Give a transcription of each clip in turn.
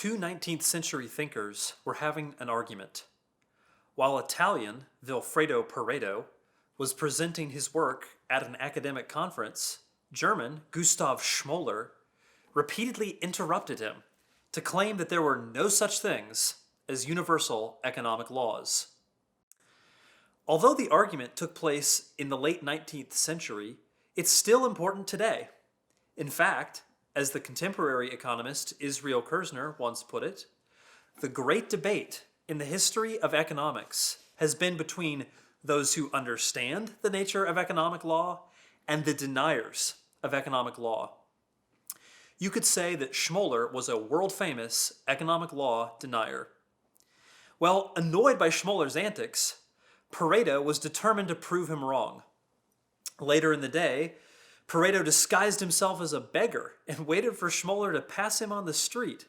Two 19th century thinkers were having an argument. While Italian Vilfredo Pareto was presenting his work at an academic conference, German Gustav Schmoller repeatedly interrupted him to claim that there were no such things as universal economic laws. Although the argument took place in the late 19th century, it's still important today. In fact, as the contemporary economist Israel Kirzner once put it, the great debate in the history of economics has been between those who understand the nature of economic law and the deniers of economic law. You could say that Schmoller was a world-famous economic law denier. Well, annoyed by Schmoller's antics, Pareto was determined to prove him wrong. Later in the day, Pareto disguised himself as a beggar and waited for Schmoller to pass him on the street.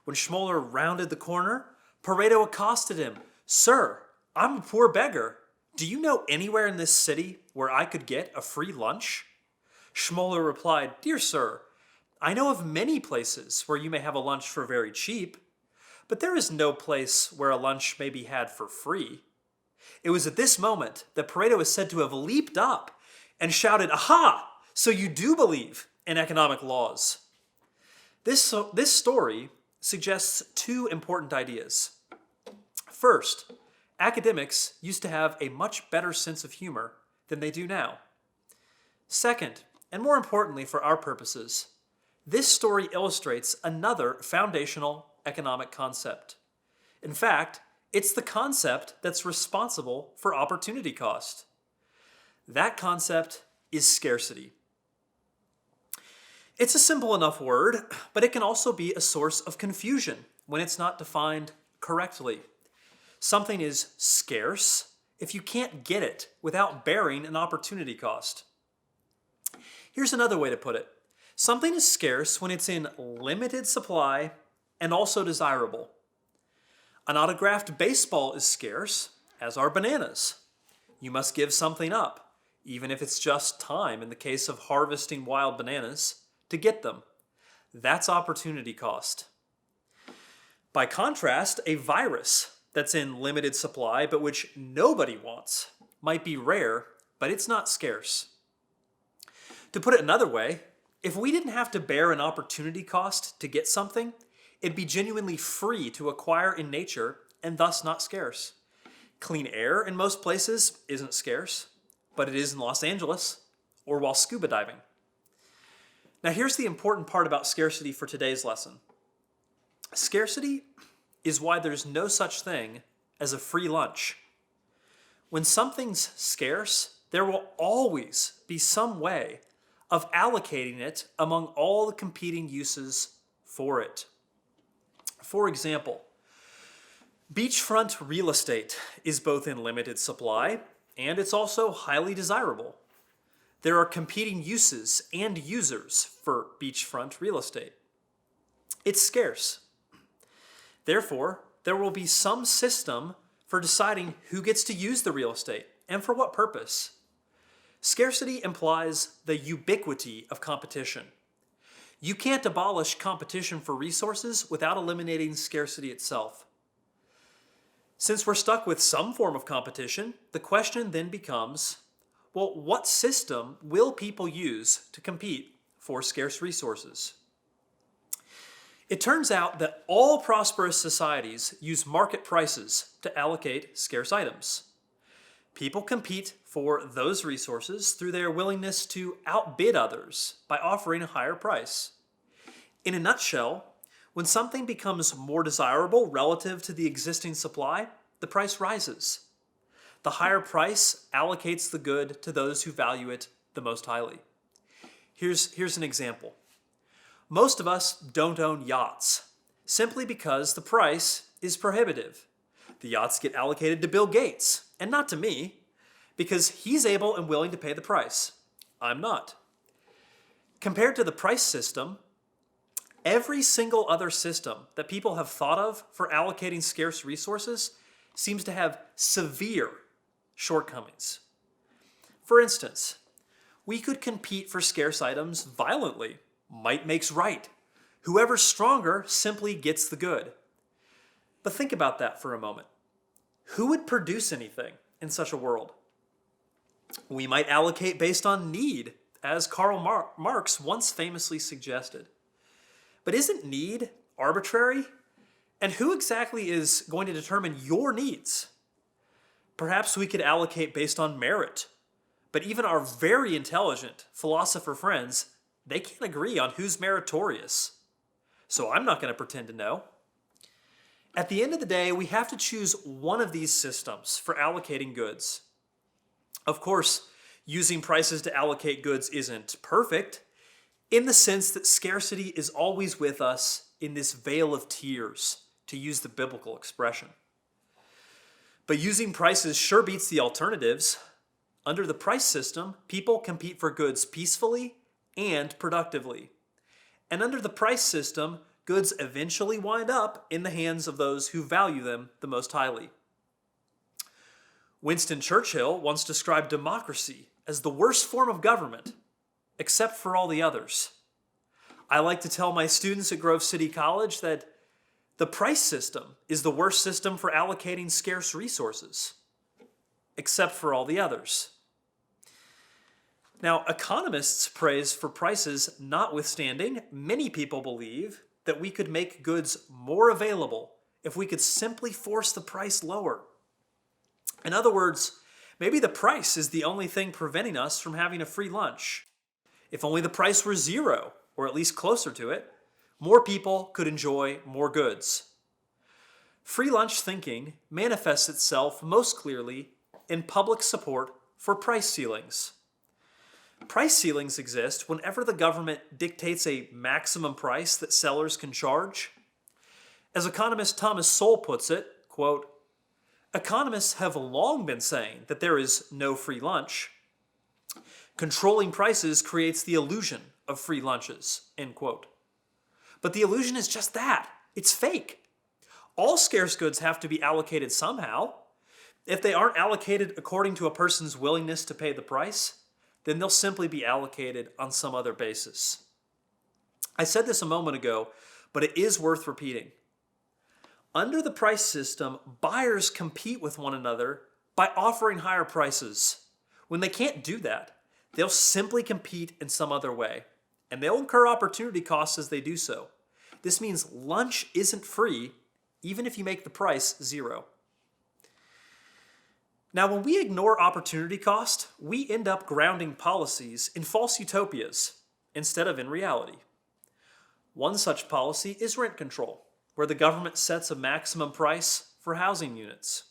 When Schmoller rounded the corner, Pareto accosted him. "Sir, I'm a poor beggar. Do you know anywhere in this city where I could get a free lunch?" Schmoller replied, "Dear sir, I know of many places where you may have a lunch for very cheap, but there is no place where a lunch may be had for free." It was at this moment that Pareto is said to have leaped up and shouted, "Aha! So you do believe in economic laws." This story suggests two important ideas. First, academics used to have a much better sense of humor than they do now. Second, and more importantly for our purposes, this story illustrates another foundational economic concept. In fact, it's the concept that's responsible for opportunity cost. That concept is scarcity. It's a simple enough word, but it can also be a source of confusion when it's not defined correctly. Something is scarce if you can't get it without bearing an opportunity cost. Here's another way to put it. Something is scarce when it's in limited supply and also desirable. An autographed baseball is scarce, as are bananas. You must give something up, even if it's just time in the case of harvesting wild bananas, to get them. That's opportunity cost. By contrast, a virus that's in limited supply but which nobody wants might be rare, but it's not scarce. To put it another way, if we didn't have to bear an opportunity cost to get something, it'd be genuinely free to acquire in nature and thus not scarce. Clean air in most places isn't scarce, but it is in Los Angeles or while scuba diving. Now here's the important part about scarcity for today's lesson. Scarcity is why there's no such thing as a free lunch. When something's scarce, there will always be some way of allocating it among all the competing uses for it. For example, beachfront real estate is both in limited supply and it's also highly desirable. There are competing uses and users for beachfront real estate. It's scarce. Therefore, there will be some system for deciding who gets to use the real estate and for what purpose. Scarcity implies the ubiquity of competition. You can't abolish competition for resources without eliminating scarcity itself. Since we're stuck with some form of competition, the question then becomes, well, what system will people use to compete for scarce resources? It turns out that all prosperous societies use market prices to allocate scarce items. People compete for those resources through their willingness to outbid others by offering a higher price. In a nutshell, when something becomes more desirable relative to the existing supply, the price rises. The higher price allocates the good to those who value it the most highly. Here's an example. Most of us don't own yachts, simply because the price is prohibitive. The yachts get allocated to Bill Gates, and not to me, because he's able and willing to pay the price. I'm not. Compared to the price system, every single other system that people have thought of for allocating scarce resources seems to have severe shortcomings. For instance, we could compete for scarce items violently. Might makes right. Whoever's stronger simply gets the good. But think about that for a moment. Who would produce anything in such a world? We might allocate based on need, as Karl Marx once famously suggested. But isn't need arbitrary? And who exactly is going to determine your needs? Perhaps we could allocate based on merit. But even our very intelligent philosopher friends, they can't agree on who's meritorious. So I'm not going to pretend to know. At the end of the day, we have to choose one of these systems for allocating goods. Of course, using prices to allocate goods isn't perfect, in the sense that scarcity is always with us in this vale of tears, to use the biblical expression. But using prices sure beats the alternatives. Under the price system, people compete for goods peacefully and productively. And under the price system, goods eventually wind up in the hands of those who value them the most highly. Winston Churchill once described democracy as the worst form of government, except for all the others. I like to tell my students at Grove City College that the price system is the worst system for allocating scarce resources, except for all the others. Now, economists praise for prices notwithstanding, many people believe that we could make goods more available if we could simply force the price lower. In other words, maybe the price is the only thing preventing us from having a free lunch. If only the price were zero, or at least closer to it, more people could enjoy more goods. Free lunch thinking manifests itself most clearly in public support for price ceilings. Price ceilings exist whenever the government dictates a maximum price that sellers can charge. As economist Thomas Sowell puts it, quote, "Economists have long been saying that there is no free lunch. Controlling prices creates the illusion of free lunches," end quote. But the illusion is just that. It's fake. All scarce goods have to be allocated somehow. If they aren't allocated according to a person's willingness to pay the price, then they'll simply be allocated on some other basis. I said this a moment ago, but it is worth repeating. Under the price system, buyers compete with one another by offering higher prices. When they can't do that, they'll simply compete in some other way, and they'll incur opportunity costs as they do so. This means lunch isn't free, even if you make the price zero. Now, when we ignore opportunity cost, we end up grounding policies in false utopias instead of in reality. One such policy is rent control, where the government sets a maximum price for housing units.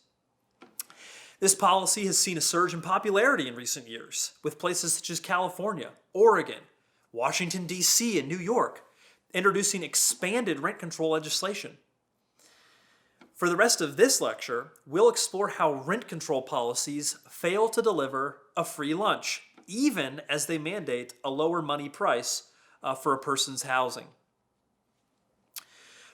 This policy has seen a surge in popularity in recent years, with places such as California, Oregon, Washington, D.C., and New York introducing expanded rent control legislation. For the rest of this lecture, we'll explore how rent control policies fail to deliver a free lunch, even as they mandate a lower money price for a person's housing.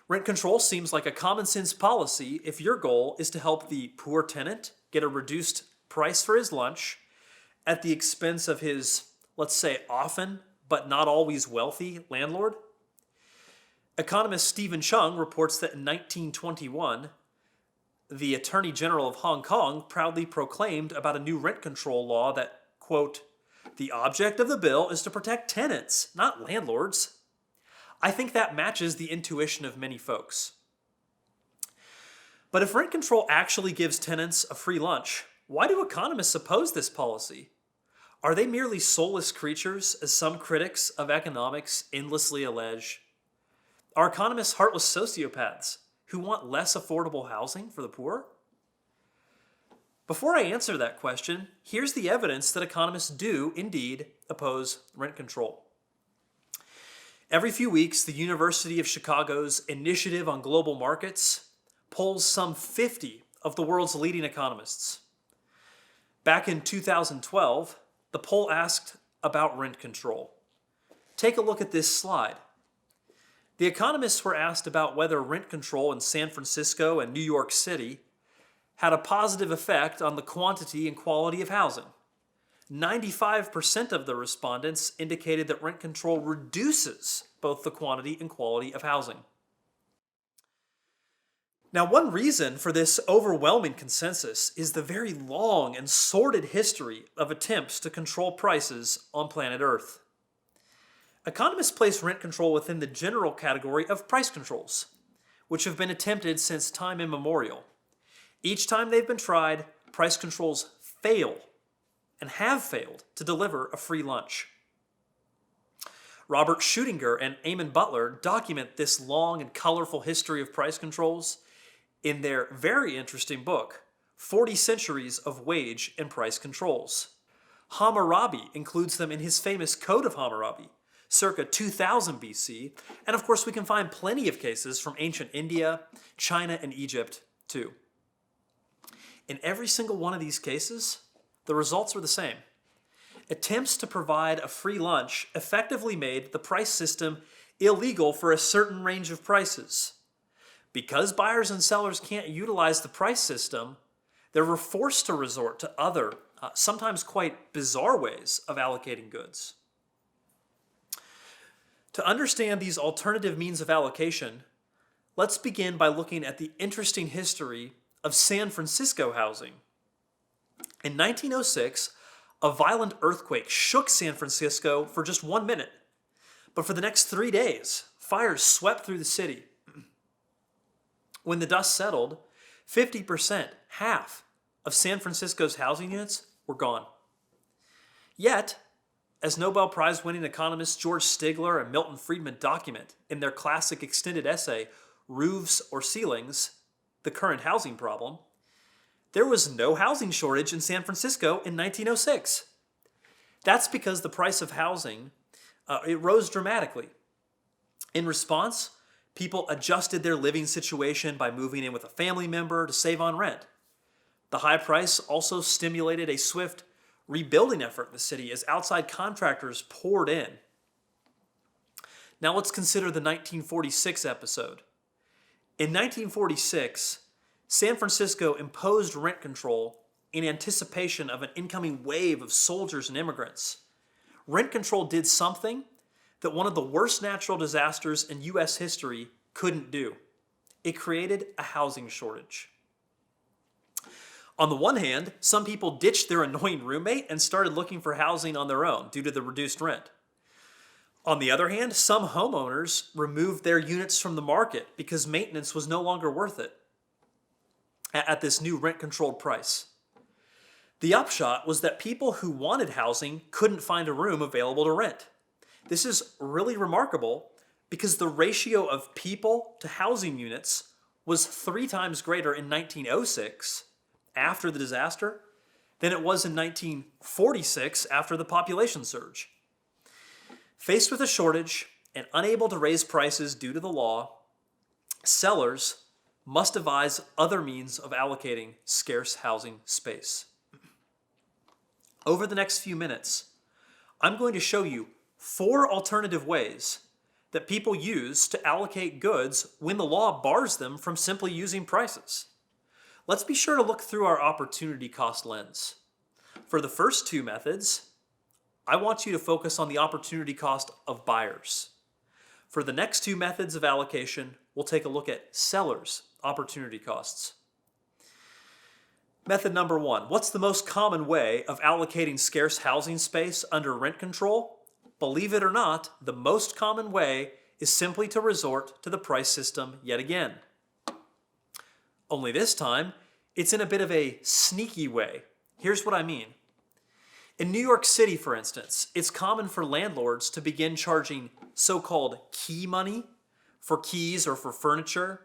Rent control seems like a common sense policy if your goal is to help the poor tenant get a reduced price for his lunch at the expense of his, let's say, often but not always wealthy landlord. Economist Stephen Chung reports that in 1921, the Attorney General of Hong Kong proudly proclaimed about a new rent control law that, quote, "The object of the bill is to protect tenants, not landlords." I think that matches the intuition of many folks. But if rent control actually gives tenants a free lunch, why do economists oppose this policy? Are they merely soulless creatures, as some critics of economics endlessly allege? Are economists heartless sociopaths who want less affordable housing for the poor? Before I answer that question, here's the evidence that economists do indeed oppose rent control. Every few weeks, the University of Chicago's Initiative on Global Markets polls some 50 of the world's leading economists. Back in 2012, the poll asked about rent control. Take a look at this slide. The economists were asked about whether rent control in San Francisco and New York City had a positive effect on the quantity and quality of housing. 95% of the respondents indicated that rent control reduces both the quantity and quality of housing. Now, one reason for this overwhelming consensus is the very long and sordid history of attempts to control prices on planet Earth. Economists place rent control within the general category of price controls, which have been attempted since time immemorial. Each time they've been tried, price controls fail and have failed to deliver a free lunch. Robert Schudinger and Eamon Butler document this long and colorful history of price controls in their very interesting book, 40 Centuries of Wage and Price Controls. Hammurabi includes them in his famous Code of Hammurabi, circa 2000 BC, and of course we can find plenty of cases from ancient India, China, and Egypt too. In every single one of these cases, the results were the same. Attempts to provide a free lunch effectively made the price system illegal for a certain range of prices. Because buyers and sellers can't utilize the price system, they were forced to resort to other, sometimes quite bizarre ways of allocating goods. To understand these alternative means of allocation, let's begin by looking at the interesting history of San Francisco housing. In 1906, a violent earthquake shook San Francisco for just 1 minute. But for the next 3 days, fires swept through the city. When the dust settled, 50%, half, of San Francisco's housing units were gone. Yet, as Nobel Prize-winning economists George Stigler and Milton Friedman document in their classic extended essay, Roofs or Ceilings, The Current Housing Problem, there was no housing shortage in San Francisco in 1906. That's because the price of housing, it rose dramatically. In response, people adjusted their living situation by moving in with a family member to save on rent. The high price also stimulated a swift rebuilding effort in the city as outside contractors poured in. Now let's consider the 1946 episode. In 1946, San Francisco imposed rent control in anticipation of an incoming wave of soldiers and immigrants. Rent control did something that one of the worst natural disasters in U.S. history couldn't do. It created a housing shortage. On the one hand, some people ditched their annoying roommate and started looking for housing on their own due to the reduced rent. On the other hand, some homeowners removed their units from the market because maintenance was no longer worth it at this new rent-controlled price. The upshot was that people who wanted housing couldn't find a room available to rent. This is really remarkable because the ratio of people to housing units was 3 times greater in 1906, after the disaster, than it was in 1946 after the population surge. Faced with a shortage and unable to raise prices due to the law, sellers must devise other means of allocating scarce housing space. Over the next few minutes, I'm going to show you 4 alternative ways that people use to allocate goods when the law bars them from simply using prices. Let's be sure to look through our opportunity cost lens. For the first 2 methods, I want you to focus on the opportunity cost of buyers. For the next 2 methods of allocation, we'll take a look at sellers' opportunity costs. Method number 1. What's the most common way of allocating scarce housing space under rent control? Believe it or not, the most common way is simply to resort to the price system yet again. Only this time, it's in a bit of a sneaky way. Here's what I mean. In New York City, for instance, it's common for landlords to begin charging so-called key money for keys or for furniture,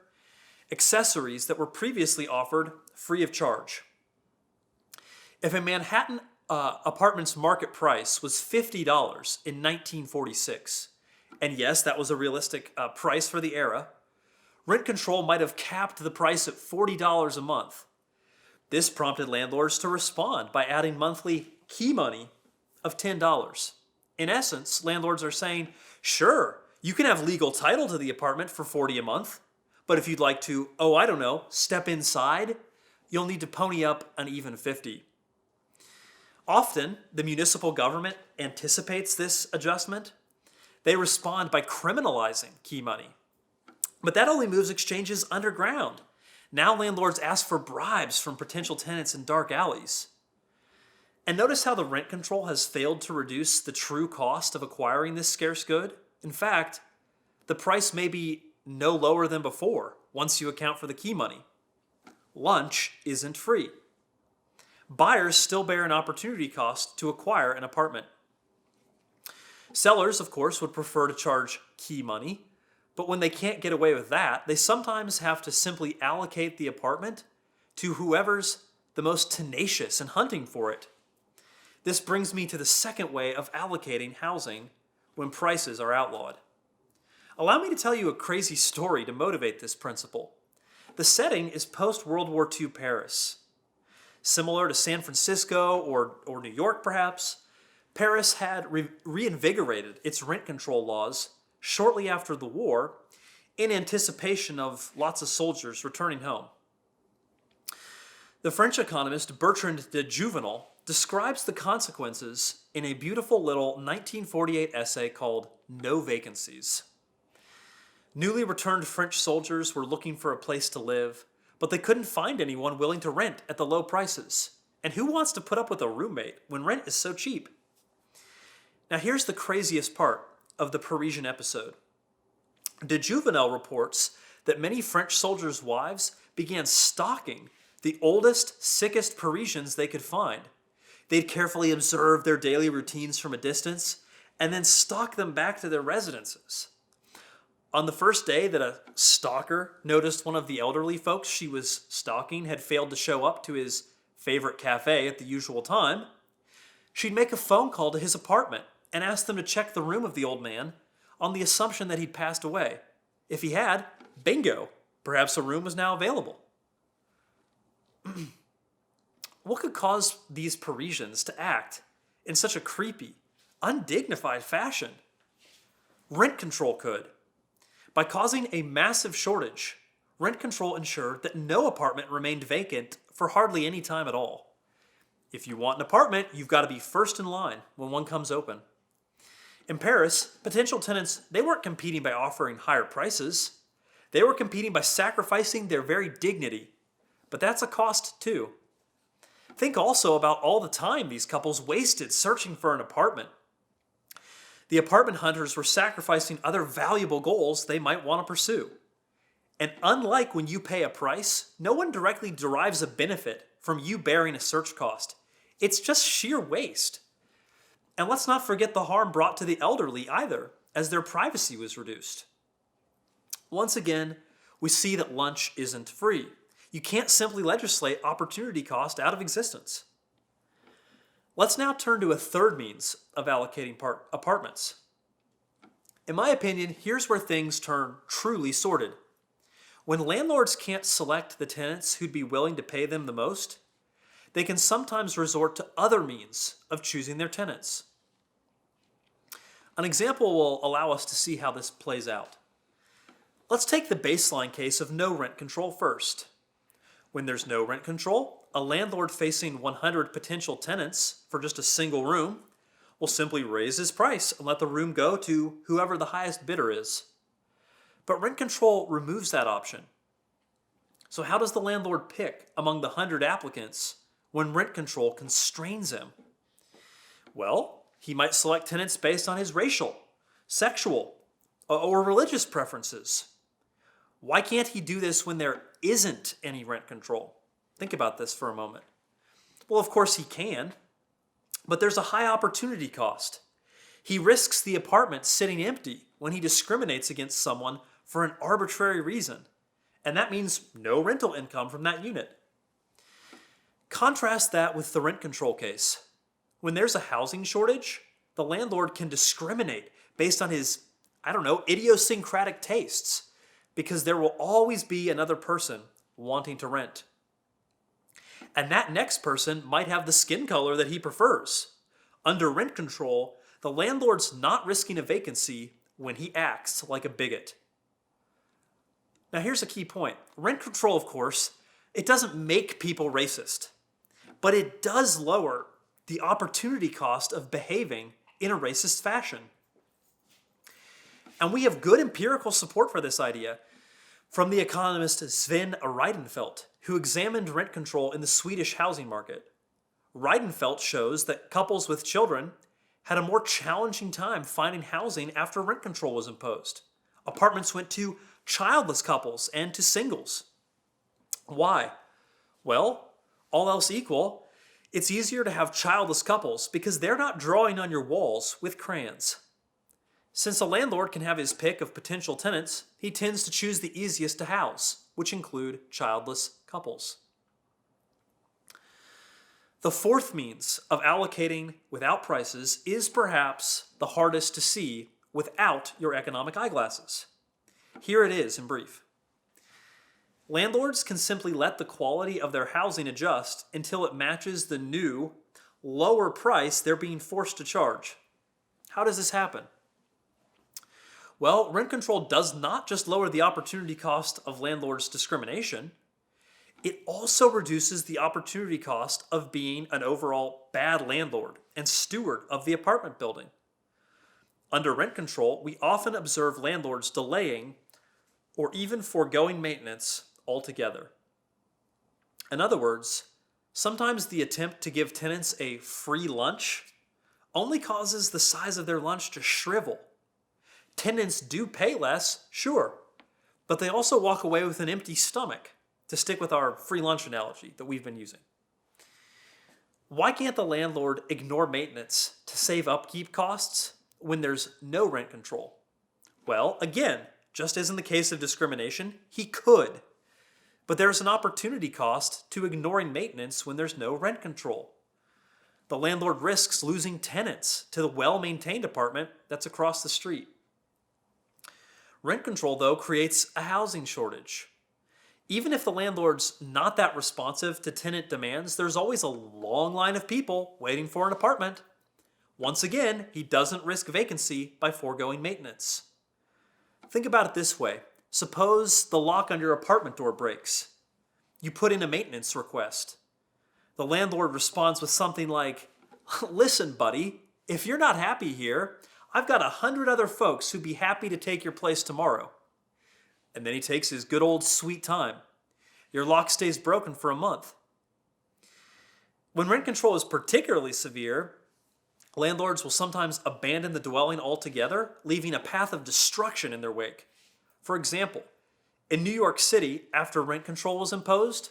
accessories that were previously offered free of charge. If a Manhattan apartment's market price was $50 in 1946, and yes, that was a realistic price for the era, rent control might have capped the price at $40 a month. This prompted landlords to respond by adding monthly key money of $10. In essence, landlords are saying, sure, you can have legal title to the apartment for $40 a month, but if you'd like to, step inside, you'll need to pony up an even $50. Often, the municipal government anticipates this adjustment. They respond by criminalizing key money. But that only moves exchanges underground. Now landlords ask for bribes from potential tenants in dark alleys. And notice how the rent control has failed to reduce the true cost of acquiring this scarce good. In fact, the price may be no lower than before once you account for the key money. Lunch isn't free. Buyers still bear an opportunity cost to acquire an apartment. Sellers, of course, would prefer to charge key money, but when they can't get away with that, they sometimes have to simply allocate the apartment to whoever's the most tenacious and hunting for it. This brings me to the second way of allocating housing when prices are outlawed. Allow me to tell you a crazy story to motivate this principle. The setting is post-World War II Paris. Similar to San Francisco or New York perhaps, Paris had reinvigorated its rent control laws shortly after the war in anticipation of lots of soldiers returning home. The French economist Bertrand de Juvenal describes the consequences in a beautiful little 1948 essay called No Vacancies. Newly returned French soldiers were looking for a place to live, but they couldn't find anyone willing to rent at the low prices. And who wants to put up with a roommate when rent is so cheap? Now here's the craziest part of the Parisian episode. De Juvenal reports that many French soldiers' wives began stalking the oldest, sickest Parisians they could find. They'd carefully observe their daily routines from a distance and then stalk them back to their residences. On the first day that a stalker noticed one of the elderly folks she was stalking had failed to show up to his favorite cafe at the usual time, she'd make a phone call to his apartment and ask them to check the room of the old man on the assumption that he'd passed away. If he had, bingo, perhaps a room was now available. What could cause these Parisians to act in such a creepy, undignified fashion? Rent control could. By causing a massive shortage, rent control ensured that no apartment remained vacant for hardly any time at all. If you want an apartment, you've got to be first in line when one comes open. In Paris, potential tenants, they weren't competing by offering higher prices. They were competing by sacrificing their very dignity. But that's a cost too. Think also about all the time these couples wasted searching for an apartment. The apartment hunters were sacrificing other valuable goals they might want to pursue. And unlike when you pay a price, no one directly derives a benefit from you bearing a search cost. It's just sheer waste. And let's not forget the harm brought to the elderly either, as their privacy was reduced. Once again, we see that lunch isn't free. You can't simply legislate opportunity cost out of existence. Let's now turn to a third means of allocating apartments. In my opinion, here's where things turn truly sordid. When landlords can't select the tenants who'd be willing to pay them the most, they can sometimes resort to other means of choosing their tenants. An example will allow us to see how this plays out. Let's take the baseline case of no rent control first. When there's no rent control, a landlord facing 100 potential tenants for just a single room will simply raise his price and let the room go to whoever the highest bidder is. But rent control removes that option. So how does the landlord pick among the 100 applicants when rent control constrains him? Well, he might select tenants based on his racial, sexual, or religious preferences. Why can't he do this when there isn't any rent control? Think about this for a moment. Well, of course he can, but there's a high opportunity cost. He risks the apartment sitting empty when he discriminates against someone for an arbitrary reason, and that means no rental income from that unit. Contrast that with the rent control case. When there's a housing shortage, the landlord can discriminate based on his, idiosyncratic tastes, because there will always be another person wanting to rent. And that next person might have the skin color that he prefers. Under rent control, the landlord's not risking a vacancy when he acts like a bigot. Now here's a key point. Rent control, of course, it doesn't make people racist, but it does lower the opportunity cost of behaving in a racist fashion. And we have good empirical support for this idea from the economist Sven Reidenfeld, who examined rent control in the Swedish housing market. Reidenfeld shows that couples with children had a more challenging time finding housing after rent control was imposed. Apartments went to childless couples and to singles. Why? Well, all else equal, it's easier to have childless couples because they're not drawing on your walls with crayons. Since a landlord can have his pick of potential tenants, he tends to choose the easiest to house, which include childless couples. The fourth means of allocating without prices is perhaps the hardest to see without your economic eyeglasses. Here it is in brief. Landlords can simply let the quality of their housing adjust until it matches the new, lower price they're being forced to charge. How does this happen? Well, rent control does not just lower the opportunity cost of landlords' discrimination, it also reduces the opportunity cost of being an overall bad landlord and steward of the apartment building. Under rent control, we often observe landlords delaying or even foregoing maintenance altogether. In other words, sometimes the attempt to give tenants a free lunch only causes the size of their lunch to shrivel. Tenants do pay less, sure, but they also walk away with an empty stomach, to stick with our free lunch analogy that we've been using. Why can't the landlord ignore maintenance to save upkeep costs when there's no rent control? Well, again, just as in the case of discrimination, he could. But there's an opportunity cost to ignoring maintenance when there's no rent control. The landlord risks losing tenants to the well-maintained apartment that's across the street. Rent control, though, creates a housing shortage. Even if the landlord's not that responsive to tenant demands, there's always a long line of people waiting for an apartment. Once again, he doesn't risk vacancy by foregoing maintenance. Think about it this way. Suppose the lock on your apartment door breaks. You put in a maintenance request. The landlord responds with something like, "Listen, buddy, if you're not happy here, I've got 100 other folks who'd be happy to take your place tomorrow." And then he takes his good old sweet time. Your lock stays broken for a month. When rent control is particularly severe, landlords will sometimes abandon the dwelling altogether, leaving a path of destruction in their wake. For example, in New York City, after rent control was imposed,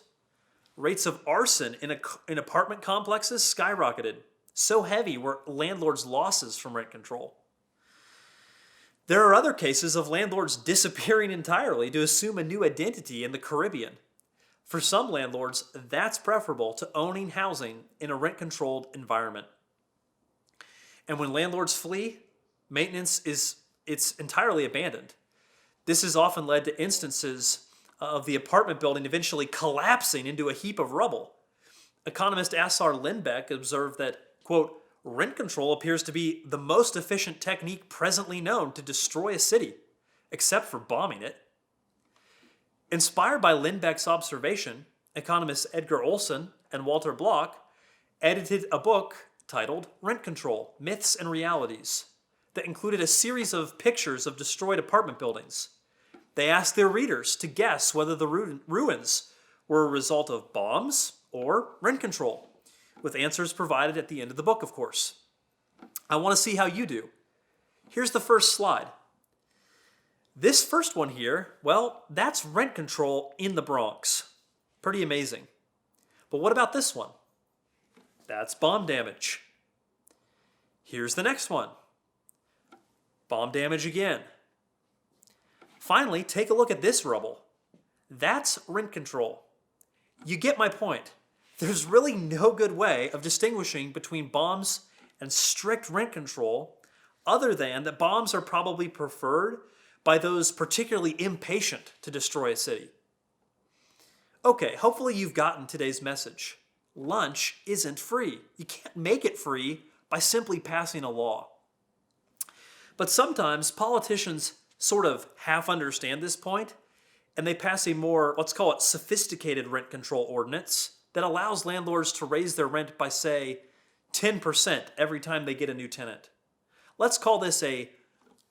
rates of arson in apartment complexes skyrocketed. So heavy were landlords' losses from rent control. There are other cases of landlords disappearing entirely to assume a new identity in the Caribbean. For some landlords, that's preferable to owning housing in a rent-controlled environment. And when landlords flee, maintenance it's entirely abandoned. This has often led to instances of the apartment building eventually collapsing into a heap of rubble. Economist Assar Lindbeck observed that, quote, "Rent control appears to be the most efficient technique presently known to destroy a city, except for bombing it." Inspired by Lindbeck's observation, economists Edgar Olson and Walter Block edited a book titled Rent Control, Myths and Realities that included a series of pictures of destroyed apartment buildings. They asked their readers to guess whether the ruins were a result of bombs or rent control, with answers provided at the end of the book, of course. I want to see how you do. Here's the first slide. This first one here, well, that's rent control in the Bronx. Pretty amazing. But what about this one? That's bomb damage. Here's the next one. Bomb damage again. Finally, take a look at this rubble. That's rent control. You get my point. There's really no good way of distinguishing between bombs and strict rent control other than that bombs are probably preferred by those particularly impatient to destroy a city. Okay, hopefully you've gotten today's message. Lunch isn't free. You can't make it free by simply passing a law. But sometimes politicians sort of half understand this point, and they pass a more, let's call it, sophisticated rent control ordinance that allows landlords to raise their rent by, say, 10% every time they get a new tenant. Let's call this a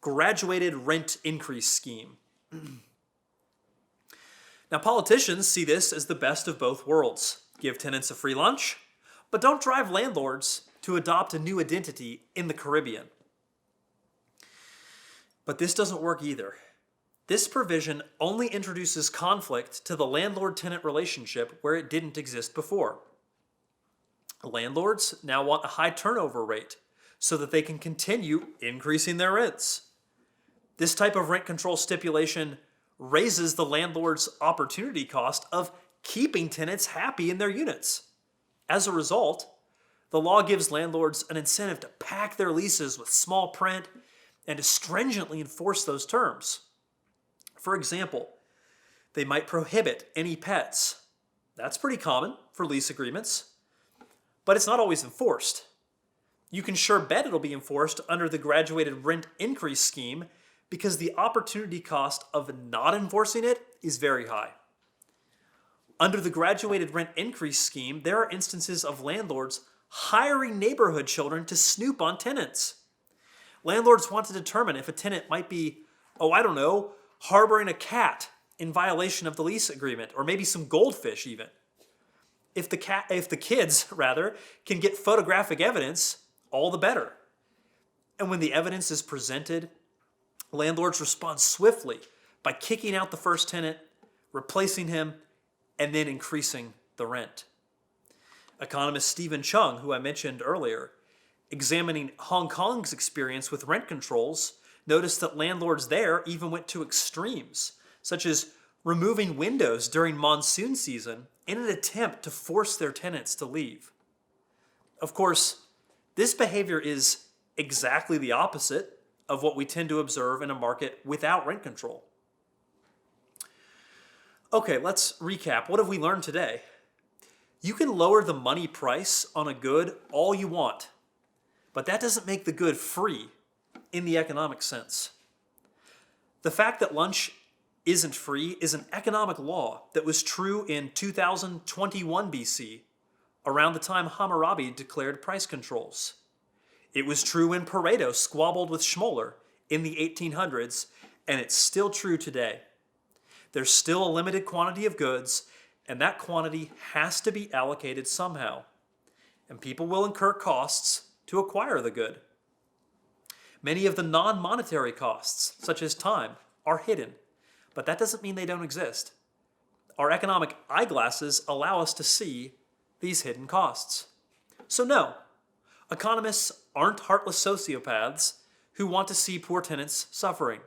graduated rent increase scheme. Now, politicians see this as the best of both worlds. Give tenants a free lunch, but don't drive landlords to adopt a new identity in the Caribbean. But this doesn't work either. This provision only introduces conflict to the landlord-tenant relationship where it didn't exist before. Landlords now want a high turnover rate so that they can continue increasing their rents. This type of rent control stipulation raises the landlord's opportunity cost of keeping tenants happy in their units. As a result, the law gives landlords an incentive to pack their leases with small print and to stringently enforce those terms. For example, they might prohibit any pets. That's pretty common for lease agreements, but it's not always enforced. You can sure bet it'll be enforced under the graduated rent increase scheme because the opportunity cost of not enforcing it is very high. Under the graduated rent increase scheme, there are instances of landlords hiring neighborhood children to snoop on tenants. Landlords want to determine if a tenant might be, harboring a cat in violation of the lease agreement, or maybe some goldfish even. If the kids can get photographic evidence, all the better. And when the evidence is presented, landlords respond swiftly by kicking out the first tenant, replacing him, and then increasing the rent. Economist Stephen Chung, who I mentioned earlier, examining Hong Kong's experience with rent controls, noticed that landlords there even went to extremes, such as removing windows during monsoon season in an attempt to force their tenants to leave. Of course, this behavior is exactly the opposite of what we tend to observe in a market without rent control. Okay, let's recap. What have we learned today? You can lower the money price on a good all you want, but that doesn't make the good free in the economic sense. The fact that lunch isn't free is an economic law that was true in 2021 BC, around the time Hammurabi declared price controls. It was true when Pareto squabbled with Schmoller in the 1800s, and it's still true today. There's still a limited quantity of goods, and that quantity has to be allocated somehow. And people will incur costs to acquire the good. Many of the non-monetary costs, such as time, are hidden, but that doesn't mean they don't exist. Our economic eyeglasses allow us to see these hidden costs. So no, economists aren't heartless sociopaths who want to see poor tenants suffering.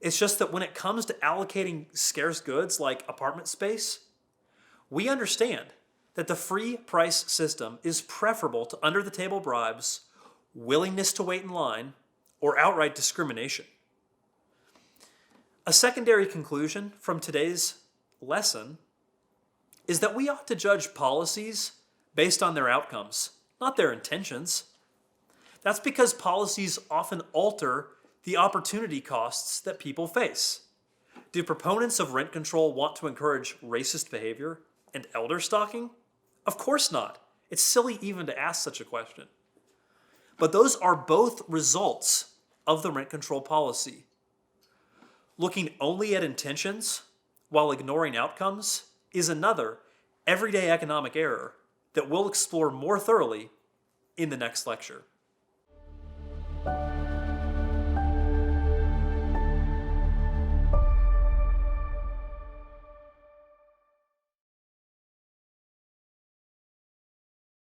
It's just that when it comes to allocating scarce goods like apartment space, we understand that the free price system is preferable to under-the-table bribes, willingness to wait in line, or outright discrimination. A secondary conclusion from today's lesson is that we ought to judge policies based on their outcomes, not their intentions. That's because policies often alter the opportunity costs that people face. Do proponents of rent control want to encourage racist behavior and elder stalking? Of course not. It's silly even to ask such a question. But those are both results of the rent control policy. Looking only at intentions while ignoring outcomes is another everyday economic error that we'll explore more thoroughly in the next lecture.